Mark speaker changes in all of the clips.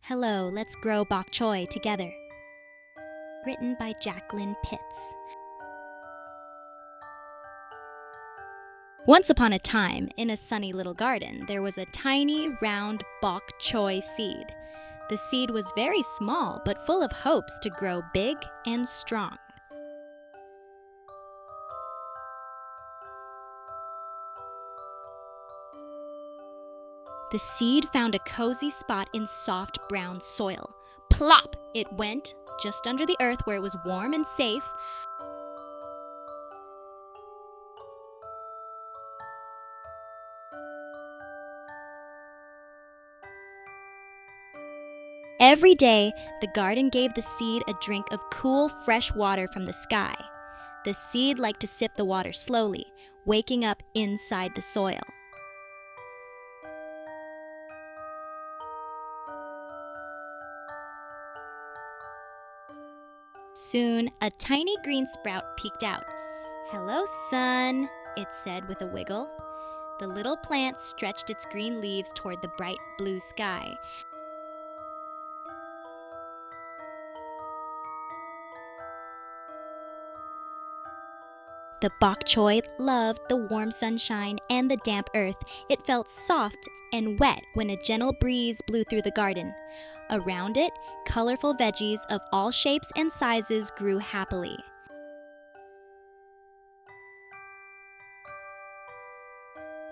Speaker 1: Hello, let's grow bok choy together. Written by Jacqueline Pitts. Once upon a time, in a sunny little garden, there was a tiny, round bok choy seed. The seed was very small, but full of hopes to grow big and strong. The seed found a cozy spot in soft brown soil. Plop! It went, just under the earth where it was warm and safe. Every day, the garden gave the seed a drink of cool, fresh water from the sky. The seed liked to sip the water slowly, waking up inside the soil. Soon, a tiny green sprout peeked out. "Hello, sun," it said with a wiggle. The little plant stretched its green leaves toward the bright blue sky. The bok choy loved the warm sunshine and the damp earth. It felt soft and wet when a gentle breeze blew through the garden. Around it, colorful veggies of all shapes and sizes grew happily.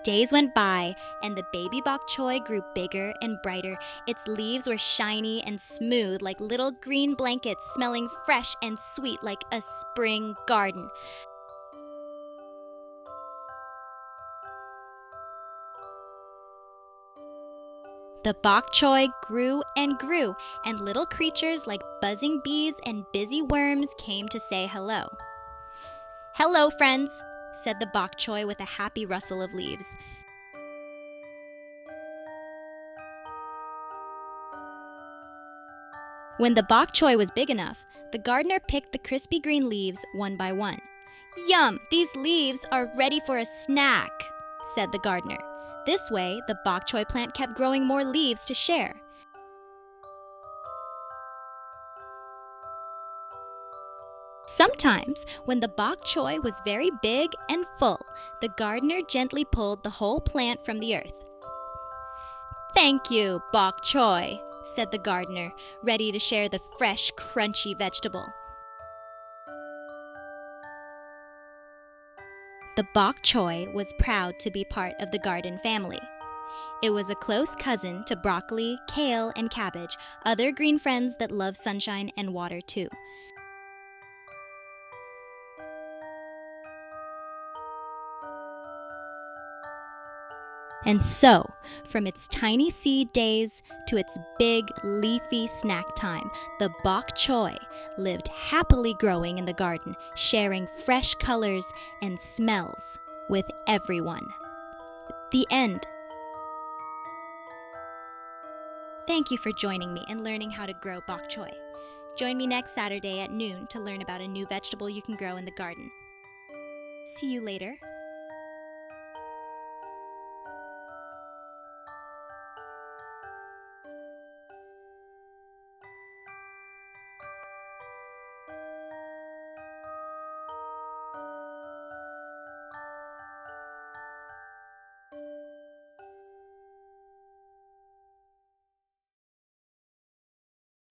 Speaker 1: Days went by, and the baby bok choy grew bigger and brighter. Its leaves were shiny and smooth like little green blankets, smelling fresh and sweet like a spring garden. The bok choy grew and grew, and little creatures like buzzing bees and busy worms came to say hello. "Hello, friends," said the bok choy with a happy rustle of leaves. When the bok choy was big enough, the gardener picked the crispy green leaves one by one. "Yum! These leaves are ready for a snack," said the gardener. This way, the bok choy plant kept growing more leaves to share. Sometimes, when the bok choy was very big and full, the gardener gently pulled the whole plant from the earth. "Thank you, bok choy," said the gardener, ready to share the fresh, crunchy vegetable. The bok choy was proud to be part of the garden family. It was a close cousin to broccoli, kale, and cabbage, other green friends that love sunshine and water too. And so, from its tiny seed days to its big, leafy snack time, the bok choy lived happily growing in the garden, sharing fresh colors and smells with everyone. The end. Thank you for joining me in learning how to grow bok choy. Join me next Saturday at noon to learn about a new vegetable you can grow in the garden. See you later.